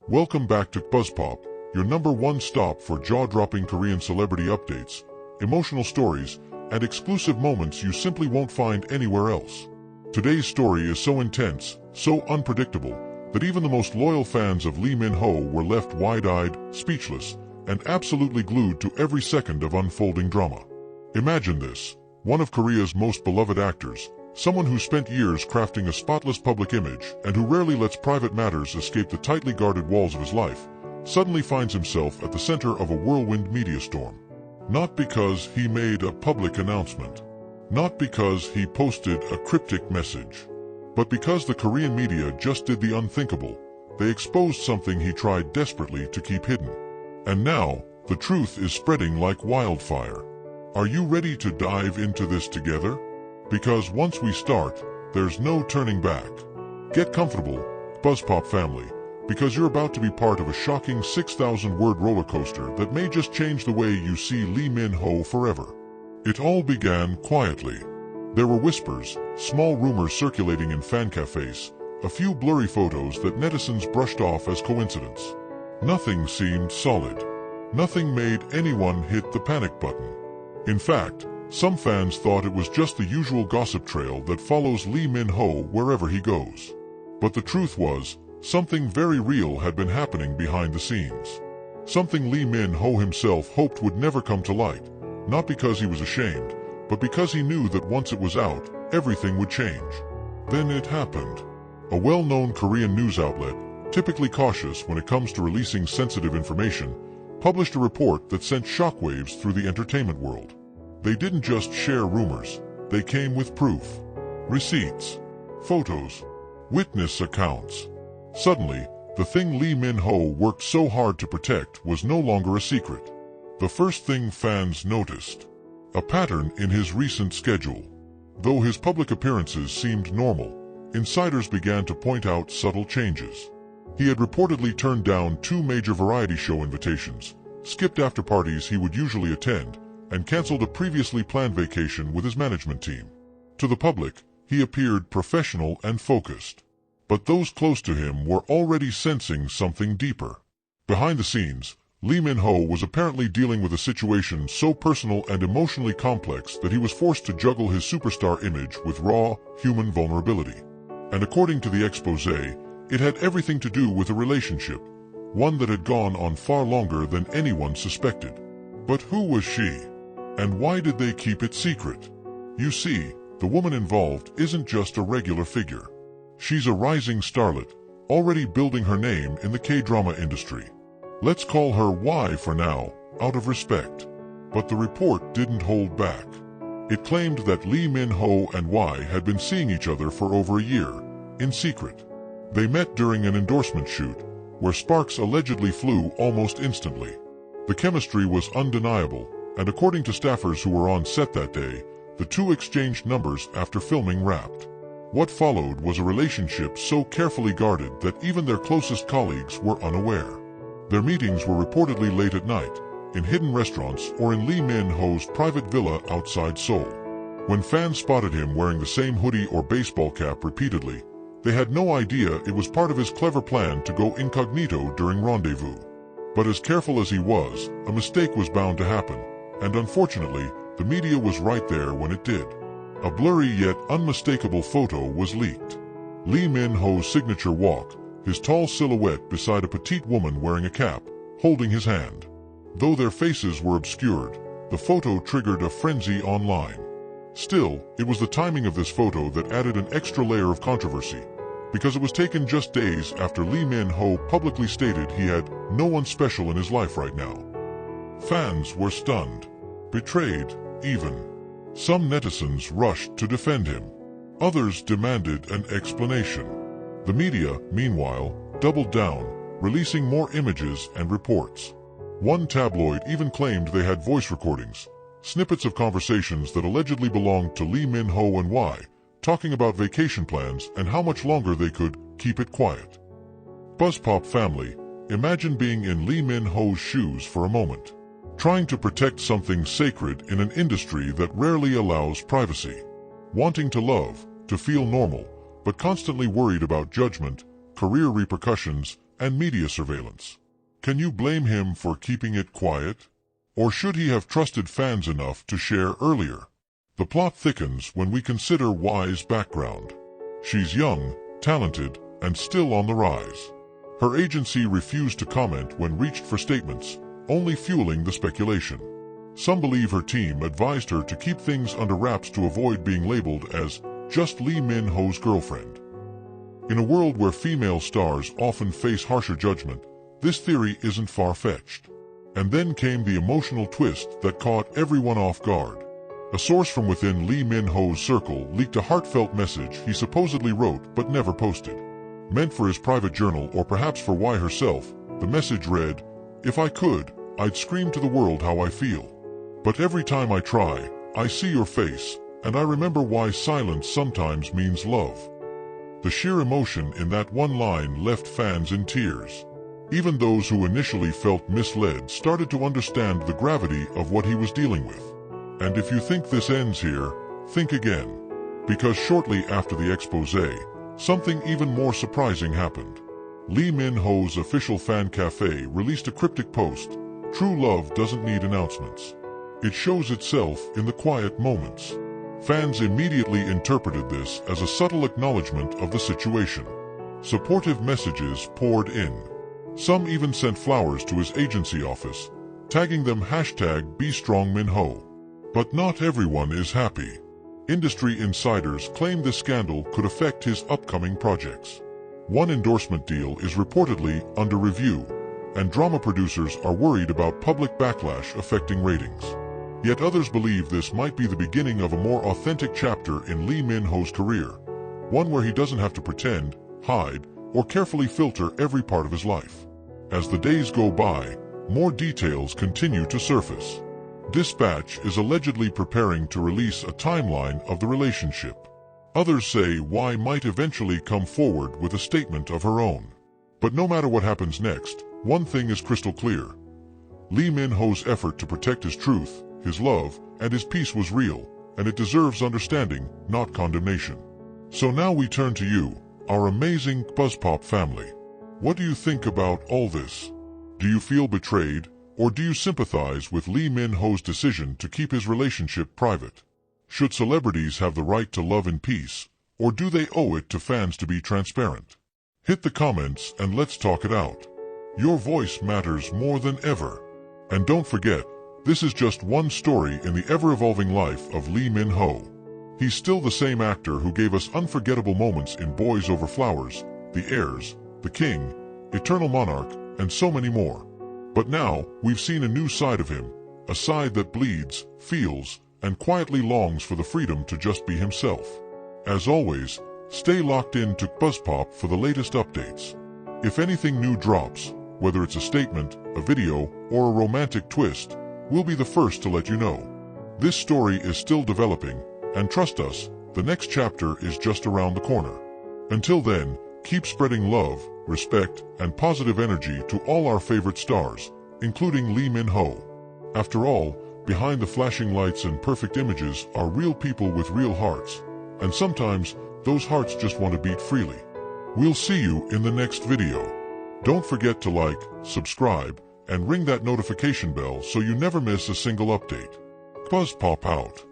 Welcome back to KBUZZPOP, your #1 stop for jaw-dropping Korean celebrity updates, emotional stories, and exclusive moments you simply won't find anywhere else. Today's story is so intense, so unpredictable, that even the most loyal fans of Lee Min-ho were left wide-eyed, speechless, and absolutely glued to every second of unfolding drama. Imagine this: one of Korea's most beloved actors, someone who spent years crafting a spotless public image and who rarely lets private matters escape the tightly guarded walls of his life, suddenly finds himself at the center of a whirlwind media storm. Not because he made a public announcement, not because he posted a cryptic message, but because the Korean media just did the unthinkable. They exposed something he tried desperately to keep hidden. And now, the truth is spreading like wildfire. Are you ready to dive into this together? Because once we start, there's no turning back. Get comfortable, KBUZZPOP family, because you're about to be part of a shocking 6,000-word roller coaster that may just change the way you see Lee Min-ho forever. It all began quietly. There were whispers, small rumors circulating in fan cafes, a few blurry photos that netizens brushed off as coincidence. Nothing seemed solid. Nothing made anyone hit the panic button. In fact, some fans thought it was just the usual gossip trail that follows Lee Min-ho wherever he goes. But the truth was, something very real had been happening behind the scenes. Something Lee Min-ho himself hoped would never come to light, not because he was ashamed, but because he knew that once it was out, everything would change. Then it happened. A well-known Korean news outlet, typically cautious when it comes to releasing sensitive information, published a report that sent shockwaves through the entertainment world. They didn't just share rumors, they came with proof. Receipts, photos, witness accounts. Suddenly, the thing Lee Min-ho worked so hard to protect was no longer a secret. The first thing fans noticed: a pattern in his recent schedule. Though his public appearances seemed normal, insiders began to point out subtle changes. He had reportedly turned down 2 major variety show invitations, skipped after parties he would usually attend, and canceled a previously planned vacation with his management team. To the public, he appeared professional and focused. But those close to him were already sensing something deeper. Behind the scenes, Lee Min-ho was apparently dealing with a situation so personal and emotionally complex that he was forced to juggle his superstar image with raw, human vulnerability. And according to the expose, it had everything to do with a relationship, one that had gone on far longer than anyone suspected. But who was she? And why did they keep it secret? You see, the woman involved isn't just a regular figure. She's a rising starlet, already building her name in the K-drama industry. Let's call her Y for now, out of respect. But the report didn't hold back. It claimed that Lee Min-ho and Y had been seeing each other for over a year, in secret. They met during an endorsement shoot, where sparks allegedly flew almost instantly. The chemistry was undeniable, and according to staffers who were on set that day, the two exchanged numbers after filming wrapped. What followed was a relationship so carefully guarded that even their closest colleagues were unaware. Their meetings were reportedly late at night, in hidden restaurants or in Lee Min-ho's private villa outside Seoul. When fans spotted him wearing the same hoodie or baseball cap repeatedly, they had no idea it was part of his clever plan to go incognito during Rendezvous. But as careful as he was, a mistake was bound to happen, and unfortunately, the media was right there when it did. A blurry yet unmistakable photo was leaked. Lee Min-ho's signature walk, his tall silhouette beside a petite woman wearing a cap, holding his hand. Though their faces were obscured, the photo triggered a frenzy online. Still, it was the timing of this photo that added an extra layer of controversy, because it was taken just days after Lee Min-ho publicly stated he had no one special in his life right now. Fans were stunned, betrayed, even. Some netizens rushed to defend him. Others demanded an explanation. The media, meanwhile, doubled down, releasing more images and reports. One tabloid even claimed they had voice recordings, snippets of conversations that allegedly belonged to Lee Min-ho and Y, talking about vacation plans and how much longer they could keep it quiet. KBUZZPOP family, imagine being in Lee Min-ho's shoes for a moment. Trying to protect something sacred in an industry that rarely allows privacy. Wanting to love, to feel normal, but constantly worried about judgment, career repercussions, and media surveillance. Can you blame him for keeping it quiet? Or should he have trusted fans enough to share earlier? The plot thickens when we consider Y's background. She's young, talented, and still on the rise. Her agency refused to comment when reached for statements, only fueling the speculation. Some believe her team advised her to keep things under wraps to avoid being labeled as just Lee Min-ho's girlfriend. In a world where female stars often face harsher judgment, this theory isn't far-fetched. And then came the emotional twist that caught everyone off guard. A source from within Lee Min-ho's circle leaked a heartfelt message he supposedly wrote but never posted. Meant for his private journal or perhaps for Y herself, the message read, "If I could, I'd scream to the world how I feel. But every time I try, I see your face, and I remember why silence sometimes means love." The sheer emotion in that one line left fans in tears. Even those who initially felt misled started to understand the gravity of what he was dealing with. And if you think this ends here, think again. Because shortly after the exposé, something even more surprising happened. Lee Min-ho's official fan cafe released a cryptic post, "True love doesn't need announcements. It shows itself in the quiet moments." Fans immediately interpreted this as a subtle acknowledgement of the situation. Supportive messages poured in. Some even sent flowers to his agency office, tagging them #BeStrongMinho. But not everyone is happy. Industry insiders claim this scandal could affect his upcoming projects. One endorsement deal is reportedly under review, and drama producers are worried about public backlash affecting ratings. Yet others believe this might be the beginning of a more authentic chapter in Lee Min-ho's career, one where he doesn't have to pretend, hide, or carefully filter every part of his life. As the days go by, more details continue to surface. Dispatch is allegedly preparing to release a timeline of the relationship. Others say Y might eventually come forward with a statement of her own. But no matter what happens next, one thing is crystal clear. Lee Min-ho's effort to protect his truth, his love, and his peace was real, and it deserves understanding, not condemnation. So now we turn to you, our amazing KBUZZPOP family. What do you think about all this? Do you feel betrayed, or do you sympathize with Lee Min-ho's decision to keep his relationship private? Should celebrities have the right to love in peace, or do they owe it to fans to be transparent? Hit the comments and let's talk it out. Your voice matters more than ever. And don't forget, this is just one story in the ever-evolving life of Lee Min-ho. He's still the same actor who gave us unforgettable moments in Boys Over Flowers, The Heirs, The King, Eternal Monarch, and so many more. But now, we've seen a new side of him, a side that bleeds, feels, and quietly longs for the freedom to just be himself. As always, stay locked in to KBUZZPOP for the latest updates. If anything new drops, whether it's a statement, a video, or a romantic twist, we'll be the first to let you know. This story is still developing, and trust us, the next chapter is just around the corner. Until then, keep spreading love, respect, and positive energy to all our favorite stars, including Lee Min-ho. After all, behind the flashing lights and perfect images are real people with real hearts, and sometimes those hearts just want to beat freely. We'll see you in the next video. Don't forget to like, subscribe, and ring that notification bell so you never miss a single update. KBUZZPOP out.